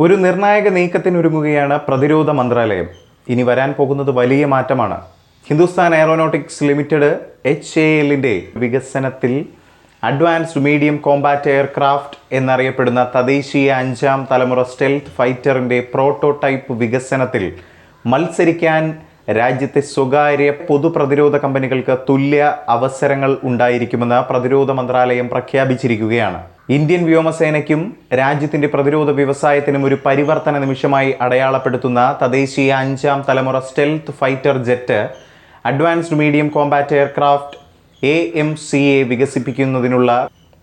ഒരു നിർണായക നീക്കത്തിനൊരുങ്ങുകയാണ് പ്രതിരോധ മന്ത്രാലയം. ഇനി വരാൻ പോകുന്നത് വലിയ മാറ്റമാണ്. ഹിന്ദുസ്ഥാൻ എയറോനോട്ടിക്സ് ലിമിറ്റഡ് HALന്റെ വികസനത്തിൽ അഡ്വാൻസ്ഡ് മീഡിയം കോമ്പാറ്റ് എയർക്രാഫ്റ്റ് എന്നറിയപ്പെടുന്ന തദ്ദേശീയ 5ാം തലമുറ സ്റ്റെൽത്ത് ഫൈറ്ററിൻ്റെ പ്രോട്ടോടൈപ്പ് വികസനത്തിൽ മത്സരിക്കാൻ രാജ്യത്തെ സ്വകാര്യ പൊതുപ്രതിരോധ കമ്പനികൾക്ക് തുല്യ അവസരങ്ങൾ ഉണ്ടായിരിക്കുമെന്ന് പ്രതിരോധ മന്ത്രാലയം പ്രഖ്യാപിച്ചിരിക്കുകയാണ്. ഇന്ത്യൻ വ്യോമസേനയ്ക്കും രാജ്യത്തിൻ്റെ പ്രതിരോധ വ്യവസായത്തിനും ഒരു പരിവർത്തന നിമിഷമായി അടയാളപ്പെടുത്തുന്ന തദ്ദേശീയ 5ാം തലമുറ stealth fighter jet advanced medium Kombat aircraft AMCA വികസിപ്പിക്കുന്നതിനുള്ള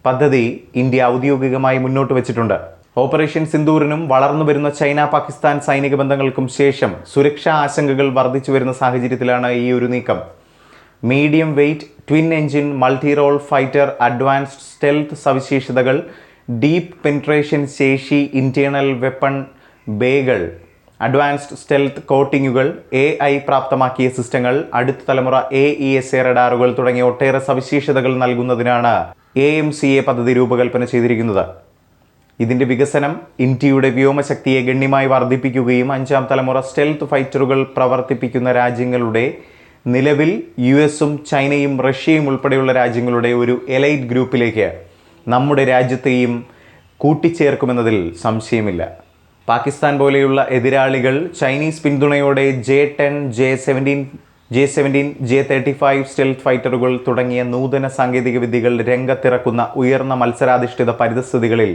പദ്ധതി ഇന്ത്യ ഔദ്യോഗികമായി മുന്നോട്ട് വച്ചിട്ടുണ്ട്. ഓപ്പറേഷൻ സിന്ദൂറിനും വളർന്നു വരുന്ന ചൈന-പാകിസ്ഥാൻ സൈനിക ബന്ധങ്ങൾക്കും ശേഷം സുരക്ഷാ ആശങ്കകൾ വർദ്ധിച്ചു വരുന്ന സാഹചര്യത്തിലാണ് ഈ ഒരു നീക്കം. Medium weight twin engine multi role fighter, advanced stealth സവിശേഷതകൾ, ഡീപ്പ് പെനിട്രേഷൻ ശേഷി, ഇന്റേണൽ വെപ്പൺ ബേകൾ, അഡ്വാൻസ്ഡ് സ്റ്റെൽത്ത് കോട്ടിങ്ങുകൾ, AI പ്രാപ്തമാക്കിയ സിസ്റ്റങ്ങൾ, അടുത്ത തലമുറ AESA റഡാറുകൾ തുടങ്ങിയ ഒട്ടേറെ സവിശേഷതകൾ നൽകുന്നതിനാണ് AMCA പദ്ധതി രൂപകൽപ്പന ചെയ്തിരിക്കുന്നത്. ഇതിൻ്റെ വികസനം ഇന്ത്യയുടെ വ്യോമശക്തിയെ ഗണ്യമായി വർദ്ധിപ്പിക്കുകയും 5ാം തലമുറ സ്റ്റെൽത്ത് ഫൈറ്ററുകൾ പ്രവർത്തിപ്പിക്കുന്ന രാജ്യങ്ങളുടെ നിലവിൽ US-ഉം ചൈനയും റഷ്യയും ഉൾപ്പെടെയുള്ള രാജ്യങ്ങളുടെ ഒരു എലൈറ്റ് ഗ്രൂപ്പിലേക്ക് നമ്മുടെ രാജ്യത്തെയും കൂട്ടിച്ചേർക്കുമെന്നതിൽ സംശയമില്ല. പാകിസ്ഥാൻ പോലെയുള്ള എതിരാളികൾ ചൈനീസ് പിന്തുണയോടെ J-10, J-17, J-35 സ്റ്റെൽത്ത് ഫൈറ്ററുകൾ തുടങ്ങിയ നൂതന സാങ്കേതിക വിദ്യകൾ രംഗത്തിറക്കുന്ന ഉയർന്ന മത്സരാധിഷ്ഠിത പരിതസ്ഥിതികളിൽ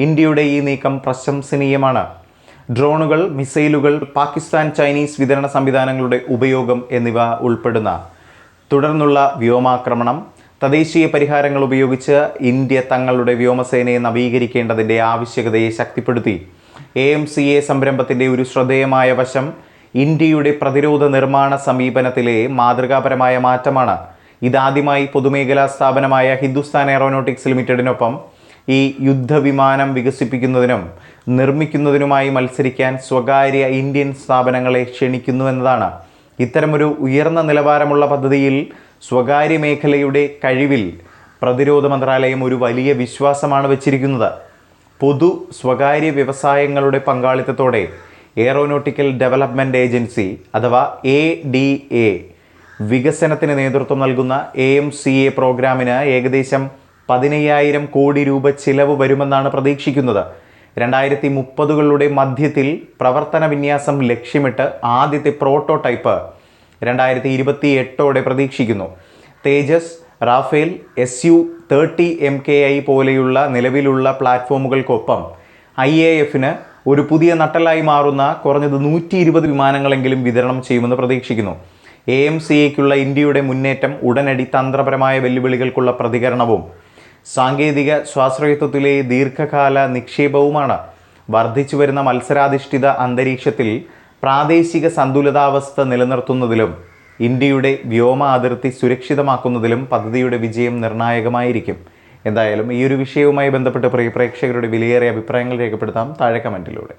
ഇന്ത്യയുടെ ഈ നീക്കം പ്രശംസനീയമാണ്. ഡ്രോണുകൾ, മിസൈലുകൾ, പാകിസ്ഥാൻ ചൈനീസ് വിതരണ സംവിധാനങ്ങളുടെ ഉപയോഗം എന്നിവ ഉൾപ്പെടുന്ന തുടർന്നുള്ള വ്യോമാക്രമണം, തദ്ദേശീയ പരിഹാരങ്ങൾ ഉപയോഗിച്ച് ഇന്ത്യ തങ്ങളുടെ വ്യോമസേനയെ നവീകരിക്കേണ്ടതിൻ്റെ ആവശ്യകതയെ ശക്തിപ്പെടുത്തി. AMCA സംരംഭത്തിൻ്റെ ഒരു ശ്രദ്ധേയമായ വശം ഇന്ത്യയുടെ പ്രതിരോധ നിർമ്മാണ സമീപനത്തിലെ മാതൃകാപരമായ മാറ്റമാണ്. ഇതാദ്യമായി പൊതുമേഖലാ സ്ഥാപനമായ ഹിന്ദുസ്ഥാൻ എയറോനോട്ടിക്സ് ലിമിറ്റഡിനൊപ്പം ഈ യുദ്ധവിമാനം വികസിപ്പിക്കുന്നതിനും നിർമ്മിക്കുന്നതിനുമായി മത്സരിക്കാൻ സ്വകാര്യ ഇന്ത്യൻ സ്ഥാപനങ്ങളെ ക്ഷണിക്കുന്നുവെന്നതാണ്. ഇത്തരമൊരു ഉയർന്ന നിലവാരമുള്ള പദ്ധതിയിൽ സ്വകാര്യ മേഖലയുടെ കഴിവിൽ പ്രതിരോധ മന്ത്രാലയം ഒരു വലിയ വിശ്വാസമാണ് വച്ചിരിക്കുന്നത്. പൊതു സ്വകാര്യ വ്യവസായങ്ങളുടെ പങ്കാളിത്തത്തോടെ എയറോനോട്ടിക്കൽ ഡെവലപ്മെൻറ്റ് ഏജൻസി അഥവാ ADA വികസനത്തിന് നേതൃത്വം നൽകുന്ന AMCA പ്രോഗ്രാമിന് ഏകദേശം 15,000 കോടി രൂപ ചിലവ് വരുമെന്നാണ് പ്രതീക്ഷിക്കുന്നത്. 2030കളുടെ മധ്യത്തിൽ പ്രവർത്തന വിന്യാസം ലക്ഷ്യമിട്ട് ആദ്യത്തെ പ്രോട്ടോടൈപ്പ് 2028ഓടെ പ്രതീക്ഷിക്കുന്നു. തേജസ്, റാഫേൽ, Su-30 MKI പോലെയുള്ള നിലവിലുള്ള പ്ലാറ്റ്ഫോമുകൾക്കൊപ്പം IAFന് ഒരു പുതിയ നട്ടലായി മാറുന്ന കുറഞ്ഞത് 120 വിമാനങ്ങളെങ്കിലും വിതരണം ചെയ്യുമെന്ന് പ്രതീക്ഷിക്കുന്നു. AMCAയ്ക്കുള്ള ഇന്ത്യയുടെ മുന്നേറ്റം ഉടനടി തന്ത്രപരമായ വെല്ലുവിളികൾക്കുള്ള പ്രതികരണവും സാങ്കേതിക സ്വാശ്രയത്വത്തിലെ ദീർഘകാല നിക്ഷേപവുമാണ്. വർദ്ധിച്ചു വരുന്ന മത്സരാധിഷ്ഠിത അന്തരീക്ഷത്തിൽ പ്രാദേശിക സന്തുലിതാവസ്ഥ നിലനിർത്തുന്നതിലും ഇന്ത്യയുടെ വ്യോമ അതിർത്തി സുരക്ഷിതമാക്കുന്നതിലും പദ്ധതിയുടെ വിജയം നിർണായകമായിരിക്കും. എന്തായാലും ഈ ഒരു വിഷയവുമായി ബന്ധപ്പെട്ട് പ്രിയ പ്രേക്ഷകരുടെ വിലയേറിയ അഭിപ്രായങ്ങൾ രേഖപ്പെടുത്താം താഴെ കമൻറ്റിലൂടെ.